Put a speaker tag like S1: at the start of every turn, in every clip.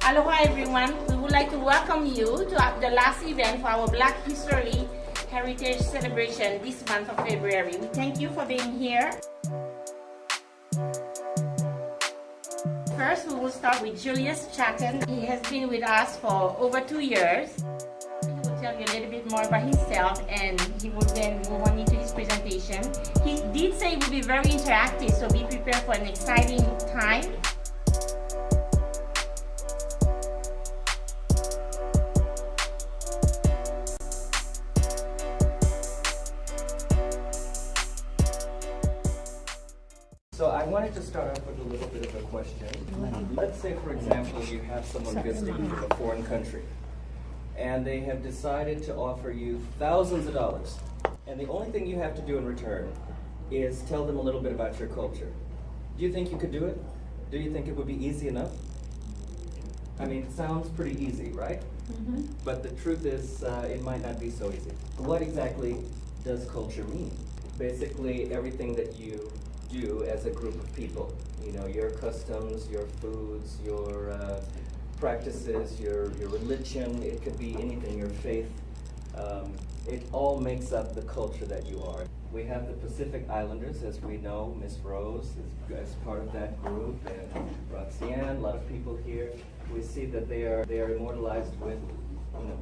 S1: Aloha everyone, we would like to welcome you to the last event for our Black History Heritage Celebration this month of February. We thank you for being here. First, we will start with Julius Chatton. He has been with us for over 2 years. He will tell you a little bit more about himself and he will then move on into his presentation. He did say it will be very interactive, so be prepared for an exciting time.
S2: So I wanted to start off with a little bit of a question. Let's say, for example, you have someone visiting from a foreign country, and they have decided to offer you thousands of dollars, and the only thing you have to do in return is tell them a little bit about your culture. Do you think you could do it? Do you think it would be easy enough? I mean, it sounds pretty easy, right? Mm-hmm. But the truth is, it might not be so easy. What exactly does culture mean? Basically, everything that you do as a group of people. You know, your customs, your foods, your practices, your religion, it could be anything, your faith. It all makes up the culture that you are. We have the Pacific Islanders, as we know. Miss Rose is as part of that group, and Roxanne, a lot of people here. We see that they are immortalized with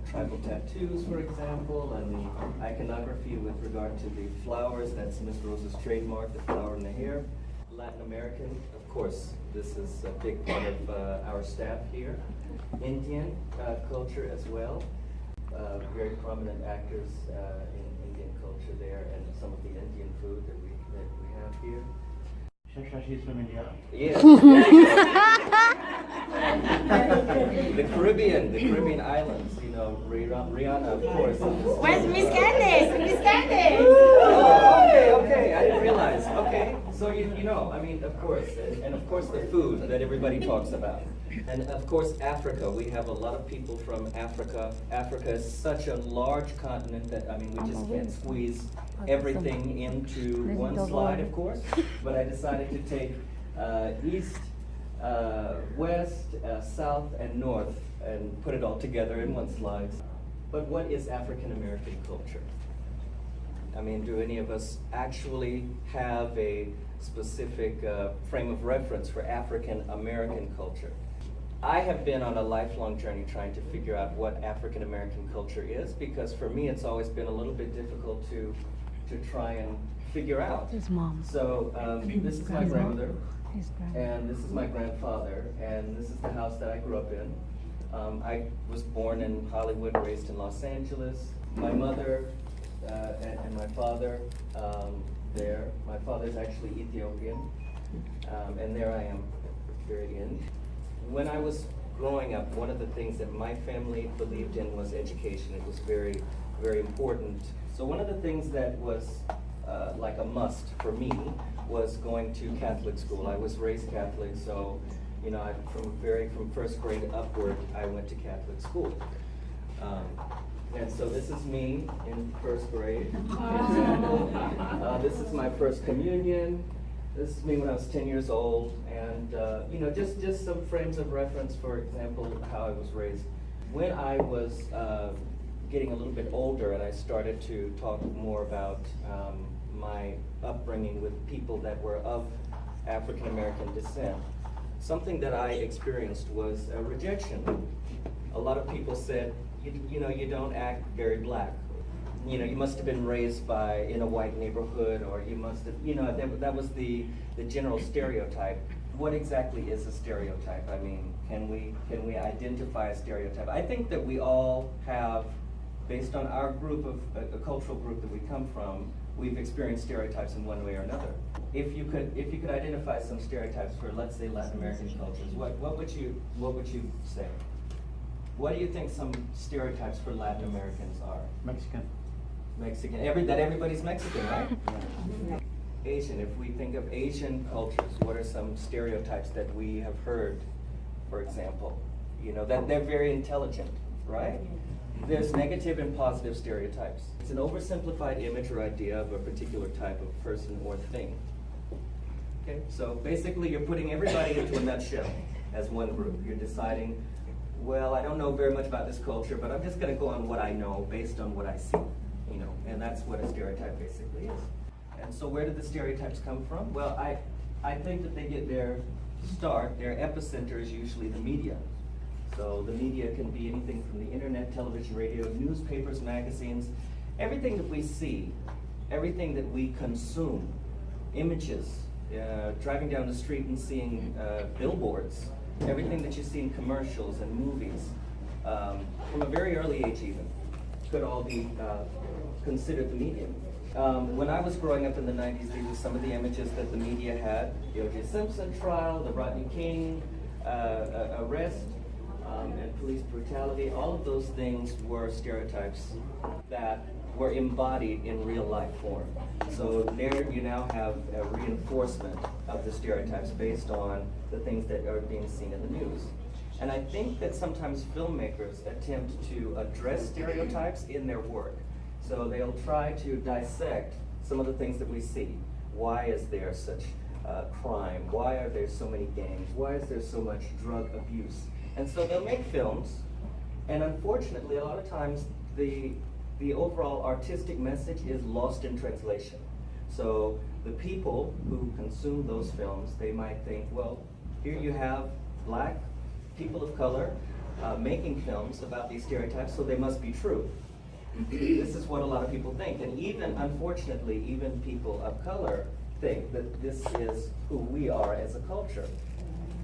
S2: tribal tattoos, for example, and the iconography with regard to the flowers. That's Miss Rose's trademark, the flower in the hair. Latin American, of course, this is a big part of our staff here. Indian culture as well. Very prominent actors in Indian culture there, and some of the Indian food that we have here.
S3: She's from India.
S2: Yes. The Caribbean islands, you know, Rihanna, of course.
S1: Where's Miss Candace? Miss Candace!
S2: Oh, okay, I didn't realize. Okay, so you know, I mean, of course, and of course the food that everybody talks about. And of course Africa, we have a lot of people from Africa. Africa is such a large continent that, I mean, we just can't squeeze everything into one slide, of course. But I decided to take east, west, south, and north and put it all together in one slide. But what is African American culture? I mean, do any of us actually have a specific frame of reference for African American culture? I have been on a lifelong journey trying to figure out what African American culture is, because for me it's always been a little bit difficult to try and figure out.
S4: His mom.
S2: So this is my grandmother, and this is my grandfather, and this is the house that I grew up in. I was born in Hollywood, raised in Los Angeles. My mother and my father there. My father's actually Ethiopian, and there I am, very in. When I was growing up, one of the things that my family believed in was education. It was very, very important. So one of the things that was like a must for me was going to Catholic school. I was raised Catholic, so you know, from first grade upward, I went to Catholic school. And so this is me in first grade. This is my first communion. This is me when I was 10 years old, and you know, just some frames of reference, for example, how I was raised. When I was getting a little bit older and I started to talk more about my upbringing with people that were of African American descent, something that I experienced was a rejection. A lot of people said, you know, you don't act very black. You know, you must have been raised in a white neighborhood, or you must have, you know, that was the general stereotype. What exactly is a stereotype? I mean, can we identify a stereotype? I think that we all have, based on our group of, a cultural group that we come from, we've experienced stereotypes in one way or another. If you could identify some stereotypes for, let's say, Latin American cultures, what would you say? What do you think some stereotypes for Latin Americans are? Mexican. Everybody's Mexican, right? Yeah. Asian. If we think of Asian cultures, what are some stereotypes that we have heard, for example? You know, that they're very intelligent, right? There's negative and positive stereotypes. It's an oversimplified image or idea of a particular type of person or thing. Okay, so basically you're putting everybody into a nutshell as one group. You're deciding well, I don't know very much about this culture, but I'm just going to go on what I know based on what I see, you know, and that's what a stereotype basically is. And so where did the stereotypes come from? Well, I think that they get their start, their epicenter is usually the media. So the media can be anything from the internet, television, radio, newspapers, magazines, everything that we see, everything that we consume, images, driving down the street and seeing billboards, everything that you see in commercials and movies, from a very early age even, could all be considered the medium. When I was growing up in the 90s, these were some of the images that the media had. The O.J. Simpson trial, the Rodney King arrest, and police brutality. All of those things were stereotypes that were embodied in real life form. So there you now have a reinforcement of the stereotypes based on the things that are being seen in the news. And I think that sometimes filmmakers attempt to address stereotypes in their work. So they'll try to dissect some of the things that we see. Why is there such crime? Why are there so many gangs? Why is there so much drug abuse? And so they'll make films, and unfortunately, a lot of times the overall artistic message is lost in translation. So the people who consume those films, they might think, well, here you have black people of color making films about these stereotypes, so they must be true. This is what a lot of people think, and even, unfortunately, even people of color think that this is who we are as a culture.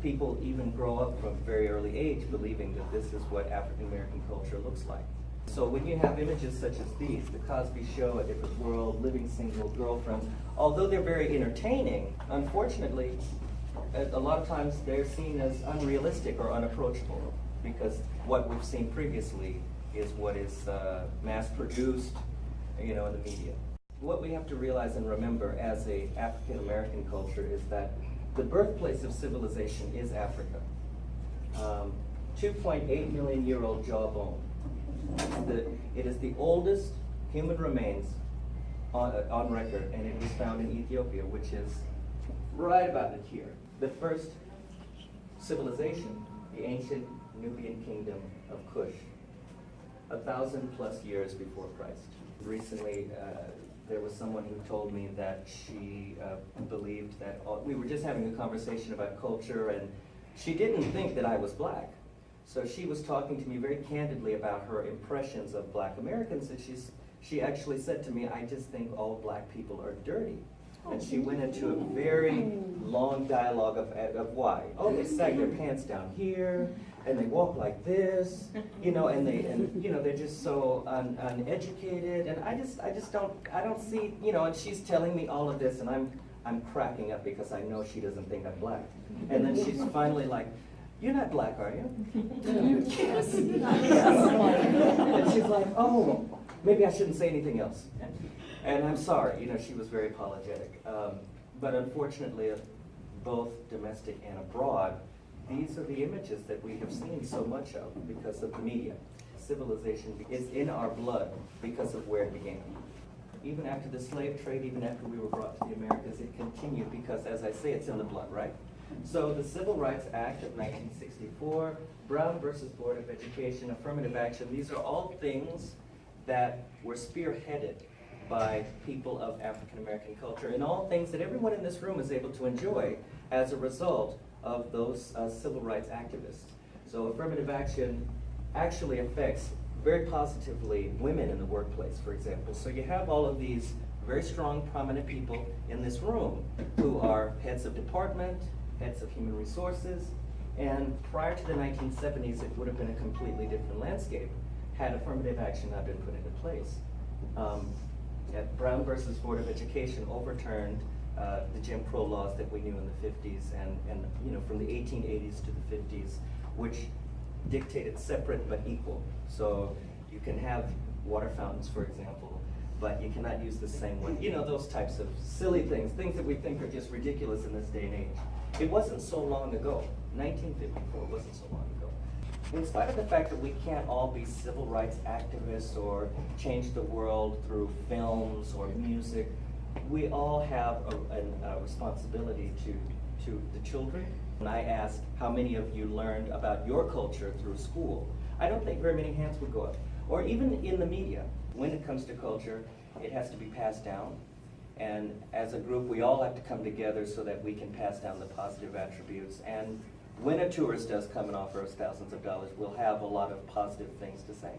S2: People even grow up from a very early age believing that this is what African American culture looks like. So when you have images such as these, The Cosby Show, A Different World, Living Single, Girlfriends, although they're very entertaining, unfortunately, a lot of times they're seen as unrealistic or unapproachable because what we've seen previously is what is mass-produced, you know, in the media. What we have to realize and remember as a African American culture is that the birthplace of civilization is Africa. 2.8 million year old jawbone. It is the oldest human remains on record, and it was found in Ethiopia, which is right about here. The first civilization, the ancient Nubian kingdom of Kush, 1,000+ years before Christ. Recently, there was someone who told me that she believed that we were just having a conversation about culture, and she didn't think that I was black. So she was talking to me very candidly about her impressions of black Americans, and she actually said to me, I just think all black people are dirty. And she went into a very long dialogue of why. Oh, they sag their pants down here, and they walk like this, you know, and they're just so uneducated, and I don't see, you know, and she's telling me all of this, and I'm cracking up because I know she doesn't think I'm black. And then she's finally like, you're not black, are you? Yes. And she's like, oh, maybe I shouldn't say anything else. And I'm sorry, you know, she was very apologetic. But unfortunately, both domestic and abroad, these are the images that we have seen so much of because of the media. Civilization is in our blood because of where it began. Even after the slave trade, even after we were brought to the Americas, it continued because, as I say, it's in the blood, right? So the Civil Rights Act of 1964, Brown versus Board of Education, affirmative action, these are all things that were spearheaded by people of African American culture, and all things that everyone in this room is able to enjoy as a result of those civil rights activists. So affirmative action actually affects very positively women in the workplace, for example. So you have all of these very strong, prominent people in this room who are heads of department, heads of human resources, and prior to the 1970s, it would have been a completely different landscape had affirmative action not been put into place. Brown versus Board of Education overturned the Jim Crow laws that we knew in the 50s and you know, from the 1880s to the 50s, which dictated separate but equal. So you can have water fountains, for example, but you cannot use the same one. You know, those types of silly things that we think are just ridiculous in this day and age. It wasn't so long ago. 1954 wasn't so long ago. In spite of the fact that we can't all be civil rights activists or change the world through films or music, we all have a responsibility to the children. When I asked how many of you learned about your culture through school, I don't think very many hands would go up. Or even in the media. When it comes to culture, it has to be passed down. And as a group, we all have to come together so that we can pass down the positive attributes. And when a tourist does come and offer us thousands of dollars, we'll have a lot of positive things to say.